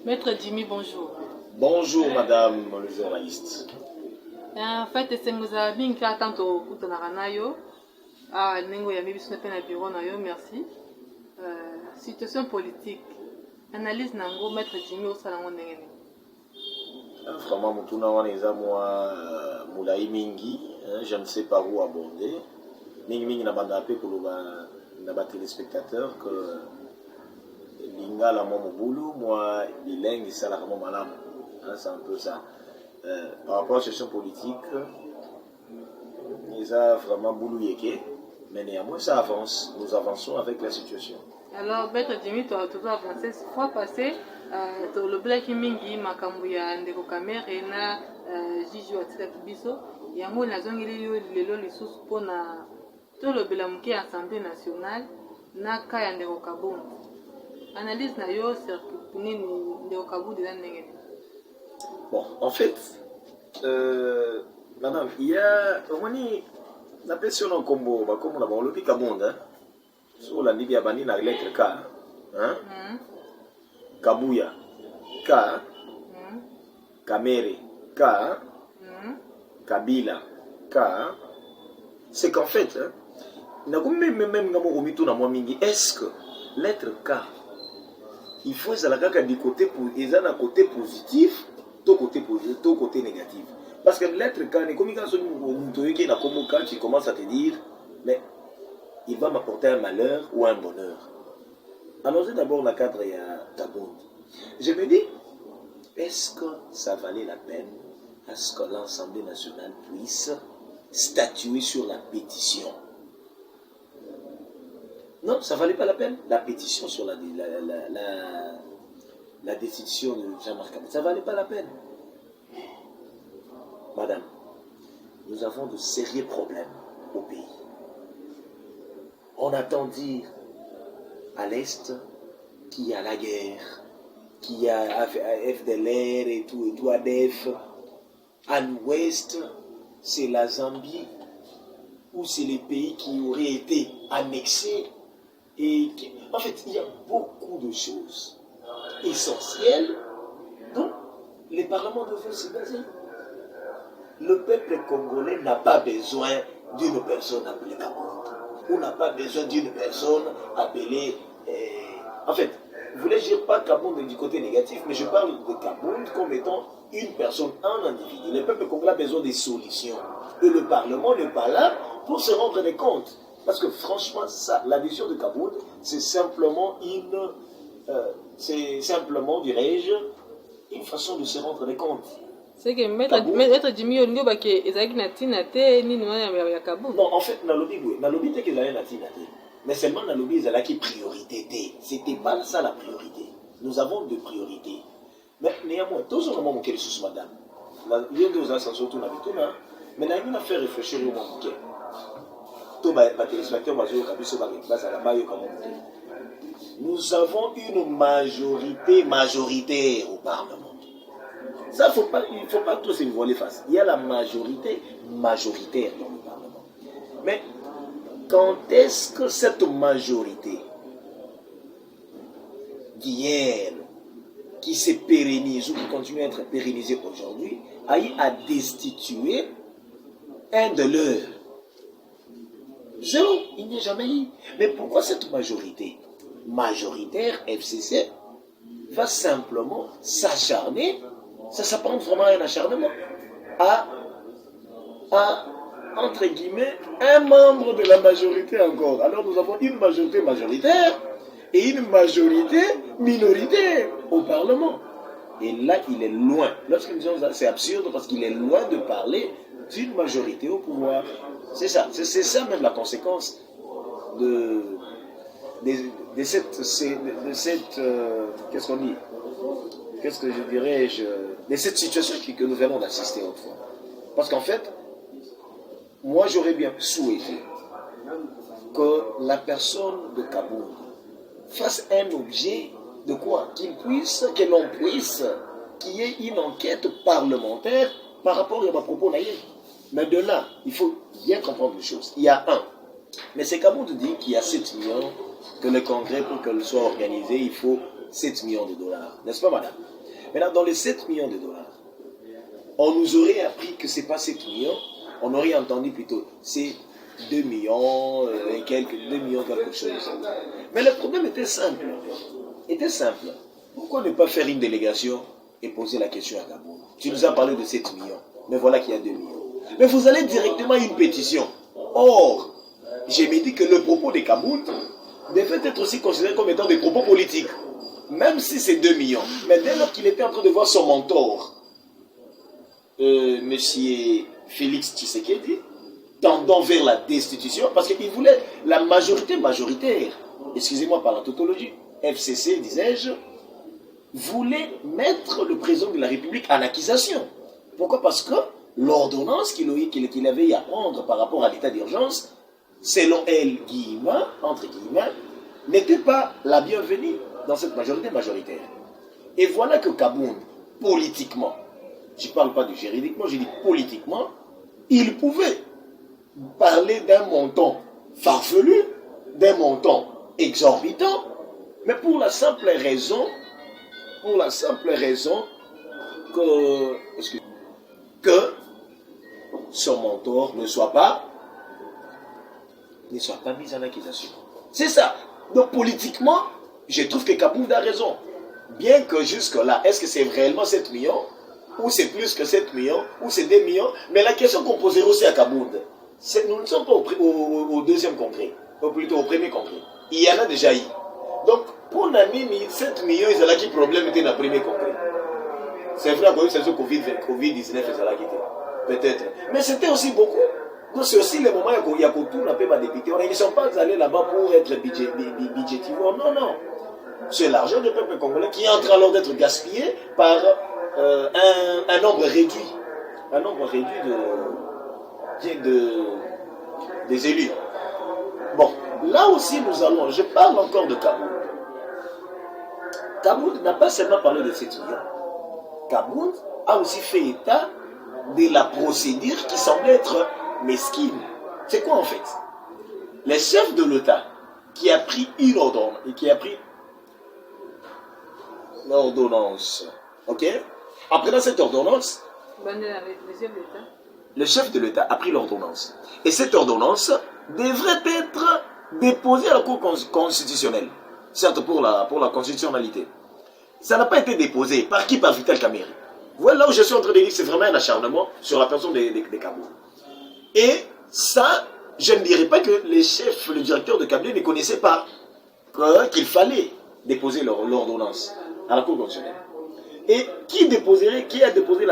Maître Jimmy, bonjour. Bonjour madame le journaliste. En fait, c'est Moussa Binka tanto Kutanaranayo. Ah, Nengo Yami Bisne Pena Bureau Nayo, merci. Situation politique. Analyse Nango, Maître Jimmy au salon Nengene. Vraiment, Mutuna Waneza, moi, Moulaï Mingi, je ne sais pas où aborder. Mingi Mingi n'a pas d'appé pour les téléspectateurs que Linga la mon boulot, moi, bilingue, ça la mon malam. C'est un peu ça. Par rapport à la situation politique, ils ont vraiment boulot yéké, mais néanmoins ça avance. Nous avançons avec la situation. Alors, Maître Jimmy, tu as toujours avancé. Fois passée, le Black Mingi, Makambuya, Ndeko Kamere, na Jiju Atika Kibiso, Yango Nazongili, Lelo, les sous pour tout le Belamuki Assemblée nationale, na Kaya Ndeko Kabon. Analyse Nayo, c'est pour nous, Ndeko Kabon de l'année. Bon, en fait, madame, il y a la pression en combo, comme on a le pic à monde, sur la Libye à Bani, la lettre K, Kabuya, K, Kamere, K, Kabila, K, c'est qu'en fait, est-ce que lettre K, il faut que du côté côté positif, tout côté négatif. Parce que l'être quand tu commences à te dire, mais il va m'apporter un malheur ou un bonheur. Allons-y d'abord la cadre et à Tabound. Je me dis, est-ce que ça valait la peine à ce que l'Assemblée nationale puisse statuer sur la pétition? Non, ça ne valait pas la peine. La pétition sur la décision de Jean-Marc Kabila, ça ne valait pas la peine. Madame, nous avons de sérieux problèmes au pays. On attend dire à l'Est qu'il y a la guerre, qu'il y a FDLR et tout ADF. À l'Ouest, c'est la Zambie, ou c'est les pays qui auraient été annexés. En fait, il y a beaucoup de choses essentielles dont les parlements devaient se baser. Le peuple congolais n'a pas besoin d'une personne appelée Kabound. On n'a pas besoin d'une personne appelée... En fait, je ne voulais dire pas Kabound du côté négatif, mais je parle de Kabound comme étant une personne, un individu. Le peuple congolais a besoin des solutions. Et le Parlement n'est pas là pour se rendre des comptes. Parce que franchement, ça, la décision de Kabound, c'est simplement dirais-je, une façon de se rendre des comptes. C'est que Maître Jimmy Ongo Bake Ezaki Natina Te ni Noya Kabound. Non, en fait, Nalobi était que la Natina Te. Mais seulement Nalobi est qui priorité T. C'était pas ça la priorité. Nous avons deux priorités. Mais néanmoins, tous les moments que sous madame. Il y a deux ascensions tout n'habite là. Mais là, il a fait réfléchir au moment que. Tout ma téléspectateur m'a dit nous avons une majorité majoritaire au Parlement. Ça, il ne faut pas tous se voiler face. Il y a la majorité majoritaire dans le Parlement. Mais quand est-ce que cette majorité d'hier, qui s'est pérennisée ou qui continue à être pérennisée aujourd'hui, a eu à destituer un de leurs? Zéro, il n'y a jamais eu. Mais pourquoi cette majorité majoritaire FCC va simplement s'acharner? Ça s'apprend vraiment à un acharnement à, entre guillemets, un membre de la majorité encore. Alors nous avons une majorité majoritaire et une majorité minoritaire au Parlement. Et là, il est loin. Lorsque nous disons ça, c'est absurde parce qu'il est loin de parler d'une majorité au pouvoir. C'est ça. C'est ça même la conséquence de cette qu'est-ce qu'on dit? Qu'est-ce que je dirais de cette situation que nous venons d'assister autrefois. Parce qu'en fait, moi j'aurais bien souhaité que la personne de Kabound fasse un objet de quoi? Que l'on puisse, qu'il y ait une enquête parlementaire par rapport à ma propos naïf. Mais de là, il faut bien comprendre les choses. Il y a un. Mais c'est Kabound dit qu'il y a 7 millions, que le congrès, pour qu'elle soit organisé, il faut 7 millions de dollars. N'est-ce pas, madame? Maintenant, dans les 7 millions de dollars, on nous aurait appris que ce n'est pas 7 millions, on aurait entendu plutôt, c'est 2 millions et quelques, 2 millions quelque chose. Mais le problème était simple. Pourquoi ne pas faire une délégation et poser la question à Kabound? Tu nous as parlé de 7 millions, mais voilà qu'il y a 2 millions. Mais vous allez directement à une pétition. Or, j'ai me dit que le propos de Kabound devait être aussi considéré comme étant des propos politiques. Même si c'est 2 millions. Mais dès lors qu'il était en train de voir son mentor, Monsieur Félix Tshisekedi, tendant vers la destitution, parce qu'il voulait la majorité majoritaire, excusez-moi par la tautologie, FCC, disais-je, voulait mettre le président de la République en accusation. Pourquoi? Parce que l'ordonnance qu'il avait à prendre par rapport à l'état d'urgence, selon elle, entre guillemets, n'était pas la bienvenue dans cette majorité majoritaire. Et voilà que Kabound, politiquement, je ne parle pas de juridiquement, je dis politiquement, il pouvait parler d'un montant farfelu, d'un montant exorbitant, mais pour la simple raison que son mentor ne soit pas mis en accusation. C'est ça. Donc politiquement, je trouve que Kabound a raison. Bien que jusque-là, est-ce que c'est réellement 7 millions, ou c'est plus que 7 millions, ou c'est 2 millions, mais la question qu'on poserait aussi à Kabound, nous ne sommes pas au deuxième congrès, ou plutôt au premier congrès. Il y en a déjà eu. Donc, pour l'année 7 millions, ils ont qui problème était dans le premier congrès. C'est vrai que c'est ce Covid-19, peut-être. Mais c'était aussi beaucoup. Donc, c'est aussi le moment où il y a tout un peu ma députée. Ils ne sont pas allés là-bas pour être budgétivores. Non, non. C'est l'argent du peuple congolais qui est en train alors d'être gaspillé par un nombre réduit. Un nombre réduit des élus. Bon, là aussi nous allons, je parle encore de Kabound. Kabound n'a pas seulement parlé de 7 millions. Kabound a aussi fait état de la procédure qui semblait être mesquine. C'est quoi en fait? Les chefs de l'État qui a pris une ordonnance et qui a pris l'ordonnance, ok? Après dans cette ordonnance, le chef de l'État a pris l'ordonnance. Et cette ordonnance devrait être déposée à la Cour constitutionnelle. Certes pour la constitutionnalité. Ça n'a pas été déposé. Par qui? Par Vital Kamerhe. Voilà là où je suis en train de dire que c'est vraiment un acharnement sur la personne des Kabound. Et ça, je ne dirais pas que les chefs, le directeur de Kamerhe ne connaissaient pas qu'il fallait déposer l'ordonnance à la Cour constitutionnelle. Et qui a déposé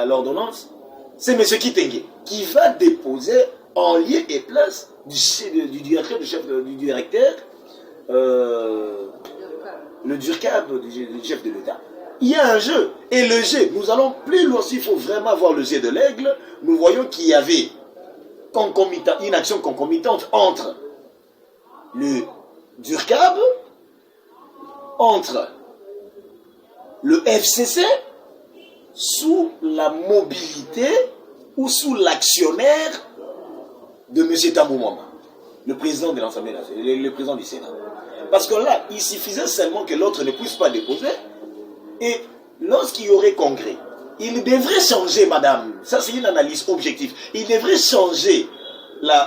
l'ordonnance? C'est M. Kitenge, qui va déposer en lieu et place du directeur, le DURCAB du chef de l'État. Il y a un jeu, et le jeu, nous allons plus loin, s'il faut vraiment voir le jeu de l'aigle, nous voyons qu'il y avait une action concomitante entre le DURCAB, entre le FCC, sous la mobilité ou sous l'actionnaire de M. Tambou Mwamba, le président de l'Assemblée nationale, le président du Sénat. Parce que là, il suffisait seulement que l'autre ne puisse pas déposer, et lorsqu'il y aurait congrès, il devrait changer, madame, ça c'est une analyse objective, il devrait changer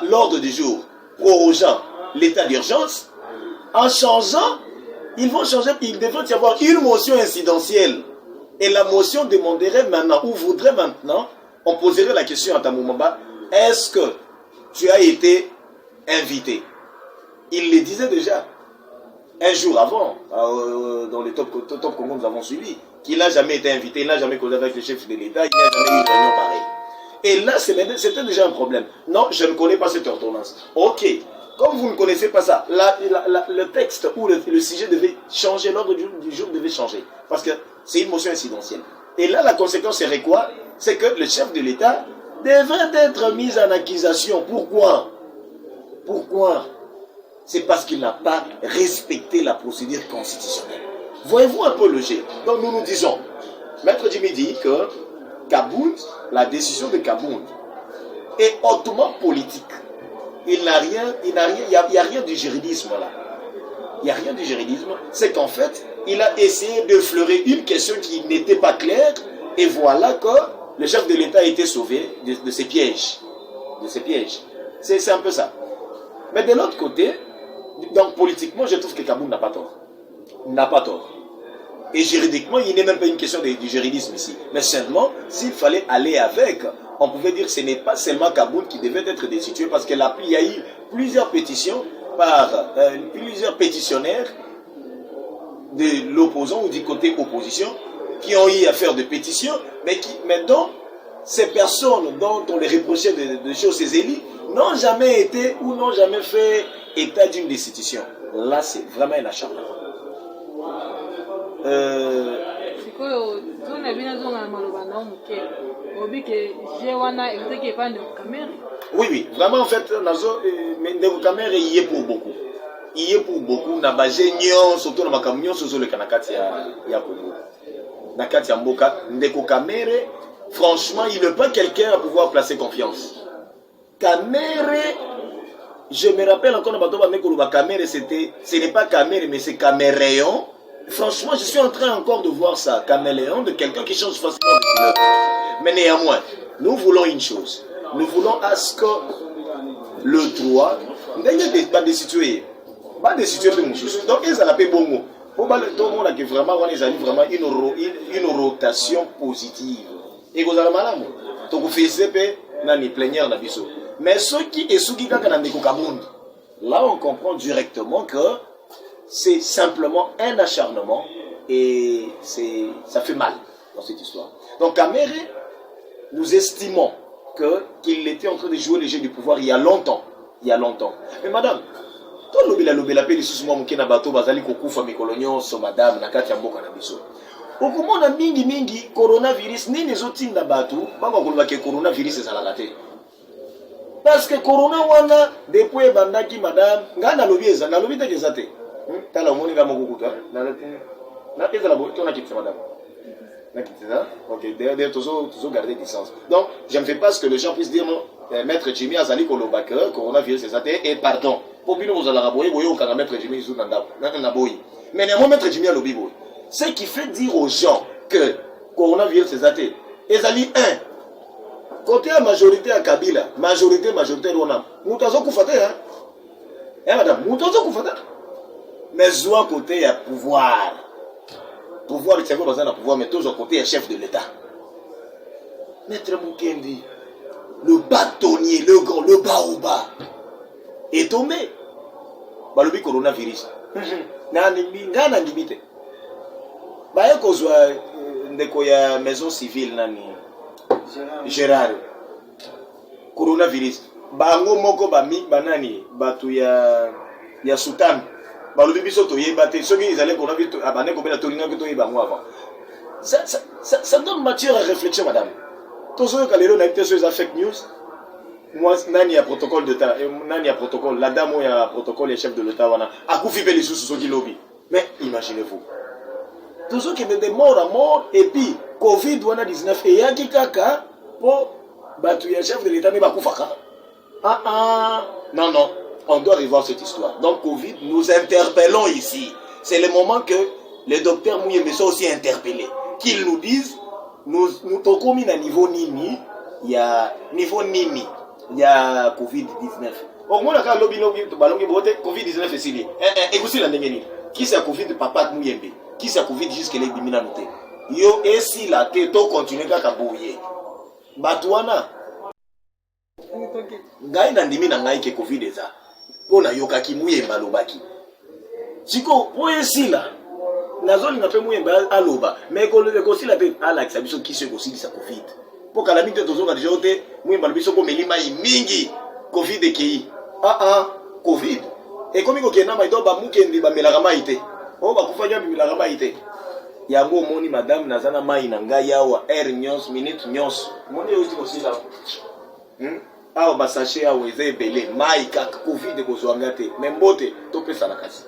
l'ordre du jour prorogeant l'état d'urgence. En changeant, il devrait y avoir une motion incidentielle. Et la motion demanderait maintenant, ou voudrait maintenant, on poserait la question à Tambou Mwamba, est-ce que tu as été invité? Il le disait déjà, un jour avant, dans les Top Congo nous avons suivi, qu'il n'a jamais été invité, il n'a jamais causé avec le chef de l'État, il n'y a jamais eu une réunion pareille. Et là, c'était déjà un problème. Non, je ne connais pas cette ordonnance. Ok, comme vous ne connaissez pas ça, le texte ou le sujet devait changer, l'ordre du jour devait changer. Parce que c'est une motion incidentielle. Et là, la conséquence serait quoi? C'est que le chef de l'État devrait être mis en accusation. Pourquoi? C'est parce qu'il n'a pas respecté la procédure constitutionnelle. Voyez-vous un peu le jeu? Donc nous disons, Maître Jimmy dit que Kabound, la décision de Kabound est hautement politique. Il n'y a rien du juridisme là. il n'y a rien du juridisme. C'est qu'en fait, il a essayé de fleurer une question qui n'était pas claire. Et voilà que le chef de l'État a été sauvé de ces pièges. De ces pièges. C'est un peu ça. Mais de l'autre côté, donc politiquement, je trouve que Kaboul n'a pas tort. N'a pas tort. Et juridiquement, il n'est même pas une question du juridisme ici. Mais seulement, s'il fallait aller avec, on pouvait dire que ce n'est pas seulement Kaboul qui devait être destitué, parce qu'il y a eu plusieurs pétitions par plusieurs pétitionnaires de l'opposant ou du côté opposition qui ont eu à faire de pétitions, mais dont ces personnes dont on les reprochait de choses, ces élus, n'ont jamais été ou n'ont jamais fait état d'une destitution. Là, c'est vraiment un acharnement. Oui, oui, vraiment en fait, Ndeko Kamere y est pour beaucoup. Il est pour beaucoup, na baje nyon, surtout na makamnyon, surtout le kanakati ya Congo. Nakati ya Mboka, Ndeko Kamere, franchement, il n'est pas quelqu'un à pouvoir placer confiance. Kamere, je me rappelle encore, Kamere, ce n'est pas Kamere, mais c'est Caméréon. Franchement, je suis en train encore de voir ça, Caméléon, de quelqu'un qui change facilement de couleur. Mais néanmoins, nous voulons une chose. Nous voulons à ce que le droit n'est pas destitué. Pas destitué de Moussous. Donc, ils ont appelé Bongo. Pour tout le monde, vraiment, ils ont vraiment une rotation positive. Et vous avez mal. Donc, vous faites une plénière dans le mais ceux qui sont là, on comprend directement que c'est simplement un acharnement et ça fait mal dans cette histoire. Donc Kamere, nous estimons qu'il était en train de jouer le jeu du pouvoir il y a longtemps. Mais madame, quand l'obéla paix, les sous-mois mouké bateau, bazali kokufa mikolonyo, so madame, nakati ya mboka na biso. Okumona mingi, coronavirus, nini zotinda batu, bako kuluba ke coronavirus ezalaka te. Parce que corona wana, depuis bandaki madame, nga nalobi te kezate. Tala omoni nga mokukuta na pesa la boîte on a quitté madame na quitté ça ok derrière toujours garder distance donc je ne fais pas ce que les gens puissent dire non maître Jimmy azali kolobaka coronavirus c'est ça et pardon pour bino vous allez raboyer au kana maître Jimmy sous na boyi mais néanmoins maître Jimmy a lobi boy ce qui fait dire aux gens que coronavirus c'est ça ezali un côté la majorité à Kabila majorité on a mutazo kufate hein madame mutazo kufate mais soit côté il y a pouvoir c'est quoi besoin de pouvoir mais toujours côté il y a chef de l'État Maître Mukendi le bâtonnier le grand le baoba est tombé balobi coronavirus ngana ngibite baye kozwa ndeko ya maison civile nani Gérard coronavirus bango moko banani batu ya Sultan balobi biso toyeba te soki ezali coronavirus abane kobela tolinga ke toyeba ngo avant ça donne matière à réflexion madame tozoyoka lelo na bite so eza fake news moi nani ya protocole de ta nani ya protocole la dame ya protocole ya chef de l'État wana akufi pe les sous soki lobby mais imaginez-vous tozoki de mort à mort et puis covid wana 19 et yaki kaka po batu ya chef de l'État ne bakufaka non on doit revoir cette histoire. Donc, Covid, nous interpellons ici. C'est le moment que les docteurs Mouyembe sont aussi interpellés. Qu'ils nous disent, nous sommes à niveau Nini, il y a niveau Nini, il y a Covid-19. Au moins, la Covid-19 est signé. Et aussi la Nengeni. Qui c'est Covid papa Mouyembe? Qui c'est Covid jusqu'à l'ébimina noté? Yo, et si la tête, continue à bouiller. Batouana. Ngai nandimi na ngai ke Covid eza. Pona yokaki Muyemba alobaki siko poyesila nazolinga mpe Muyemba aloba mais ekosila mpe alakisa biso kisi ekosilisa covid mpo kala mingi te tozoka deja te Muyemba alobi soko omeli mai mingi covid ekei covid ekomi kokenda mai to bamukendi bamelaka mai te oyo bakufaki bamelaka mai te yango omoni madame naza na mai na ngai awa heure nyonso minute nyonso omoni euti kosila awa basache awa eza ebele mai kaka covid kozwanga te mais mbote topesa na kasi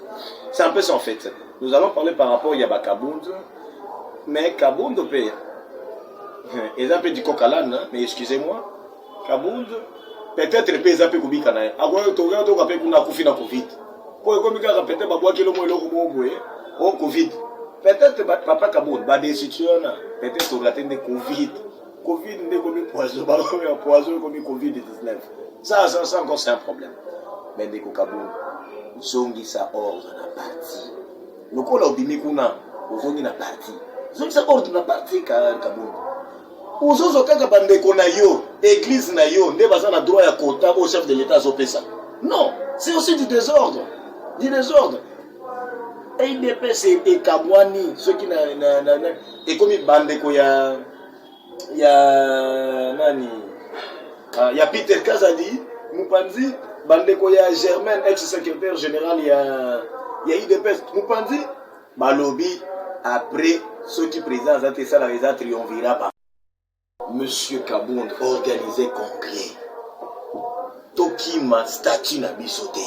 c'est un peu ça en fait. Nous allons parler par rapport à Kabund mais Kabund mpe eza mpe du kokalana mais excusez-moi Kabund peut-être mpe eza mpe kubika na ye akoya toka mpe kuna akufi na covid Pour comme il a répété, bah, boire kilo moi au Covid. Peut-être papa Kaboun, bah des situations, peut-être sur la tête de Covid. Covid n'est comme poison, bah poison comme Covid-19. Ça encore c'est un problème. Mais des Kaboun, zongi ça ordre na parti. Le coup là au bimikuna, zongi na parti. Zongi ça ordre na parti Kaboun. Ozozo kaka bandeko na yo, église na yo, ne baza na droit ya kota au chef de l'État zopesa. Non, c'est aussi du désordre. Du désordre. Et IDPS et Kamwani, ceux qui et comme bandeko ya nani, ya Peter Kazadi, Mupanzi, bandeko ya Germain, ex-secrétaire général ya IDPS, Mupanzi, Balobi, après ceux qui présentent ça la résa triomvira par Monsieur Kabound organisé congrès. Tokima statut na bisoté.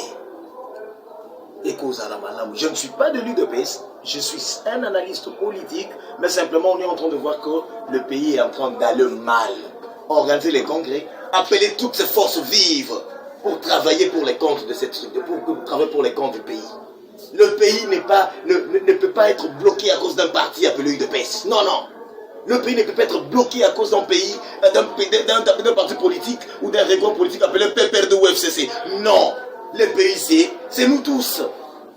Je ne suis pas de l'UDPS, je suis un analyste politique, mais simplement on est en train de voir que le pays est en train d'aller mal. Organiser les congrès, appeler toutes ces forces vives pour travailler pour les comptes de cette pour travailler pour les comptes du pays. Le pays ne peut pas être bloqué à cause d'un parti appelé UDPS. Non, non. Le pays ne peut pas être bloqué à cause d'un parti politique ou d'un réseau politique appelé PPR de UFCC. Non. Le pays, c'est nous tous.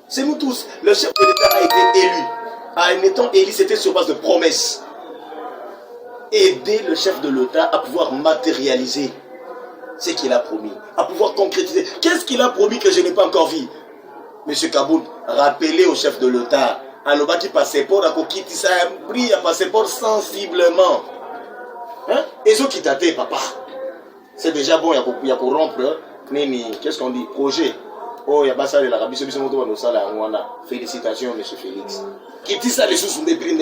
C'est nous tous. Le chef de l'État a été élu. En étant élu, c'était sur base de promesses. Aider le chef de l'État à pouvoir matérialiser ce qu'il a promis, à pouvoir concrétiser. Qu'est-ce qu'il a promis que je n'ai pas encore vu? Monsieur Kabound, rappelez au chef de l'État, à l'Obaki passeport, à Kokiti, ça a pris un passeport sensiblement. Hein? Et ce qui t'a dit, papa, c'est déjà bon, il y a pour rompre. Qu'est-ce qu'on dit? Projet. Oh, il y a pas ça de l'Arabie Saoudite, félicitations, monsieur Félix. Qui dit ça, les choses sont des prix,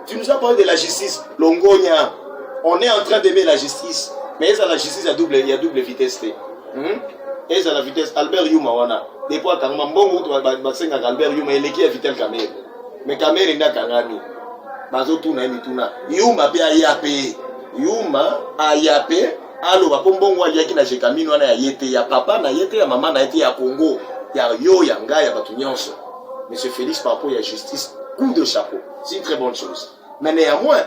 tu nous as parlé de la justice, Longonia. On est en train d'aimer la justice, mais la justice, il y a double vitesse. Et la vitesse, Albert Yuma, des fois, quand on a Albert Yuma, il est qui a vitesse Kamel. Mais Kamel, il n'a qu'un ami. Bazo Tuna, Yuma, Yuma, Ayape. Alors, bakombongo aliaki na jekamino wana ya yete ya papa na yete ya maman na yete ya Congo ya yo ya nga ya batu nyonso. Monsieur Félix par rapport à la justice, coup de chapeau, c'est une très bonne chose. Mais néanmoins,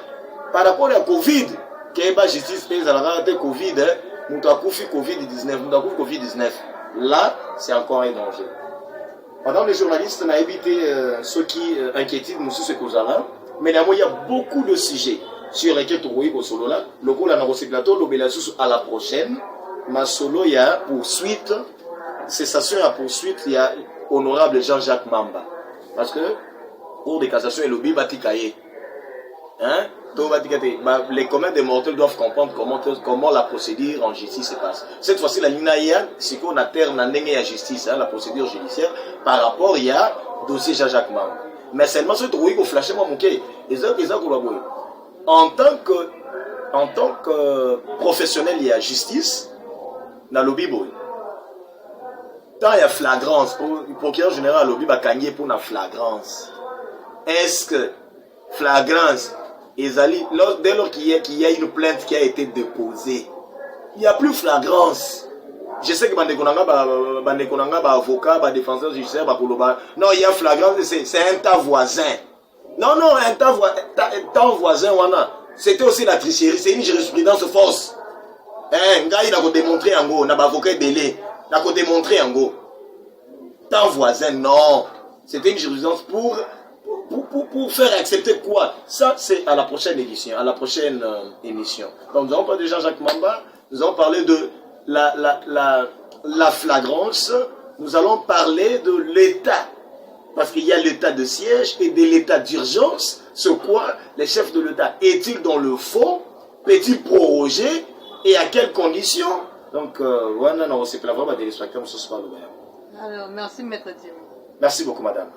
par rapport à la Covid, qu'il y a justice pays à la Covid, Moutakufi Covid-19, là, c'est encore un danger. Madame les journalistes, on a évité ceux qui inquiétent M. Sekouzala, mais néanmoins, il y a beaucoup de sujets sur lesquels tu vois solo là, le coup là dans ce plateau, à la prochaine, ma solo il y a poursuite, cessation à poursuite, il y a honorable Jean-Jacques Mamba, parce que cour de cassation et le bibatikaye, hein, les communs des mortels doivent comprendre comment la procédure en justice se passe. Cette fois-ci la ligne c'est qu'on a terme à justice, hein, la procédure judiciaire par rapport il y a dossier Jean-Jacques Mamba, mais seulement ce truc qu'on flashait moi mon quai, en tant que professionnel, il y a justice dans le Bible. Tant il y a flagrance, le procureur général le Bible a gagné pour la flagrance. Est-ce que flagrance, dès lors qu'il y a une plainte qui a été déposée, il n'y a plus flagrance. Je sais que les avocats, les défenseurs judiciaires, non, il y a flagrance, c'est un tas voisin. Non, un temps voisin, c'était aussi la tricherie, c'est une jurisprudence fausse. Un gars, il a démontré en gros, on a avocat délai, il a démontré en gros. Temps voisin, non. C'était une jurisprudence pour faire accepter quoi? Ça, c'est à la prochaine édition, à la prochaine émission. Donc, nous allons parler de Jean-Jacques Mamba, nous allons parler de la flagrance, nous allons parler de l'État. Parce qu'il y a l'état de siège et de l'état d'urgence. Ce quoi les chefs de l'État est-il dans le faux? Peut-il proroger? Et à quelles conditions? Donc, voilà, c'est la voie de l'inspecteur. Alors, merci, Maître Jimmy. Merci beaucoup, madame.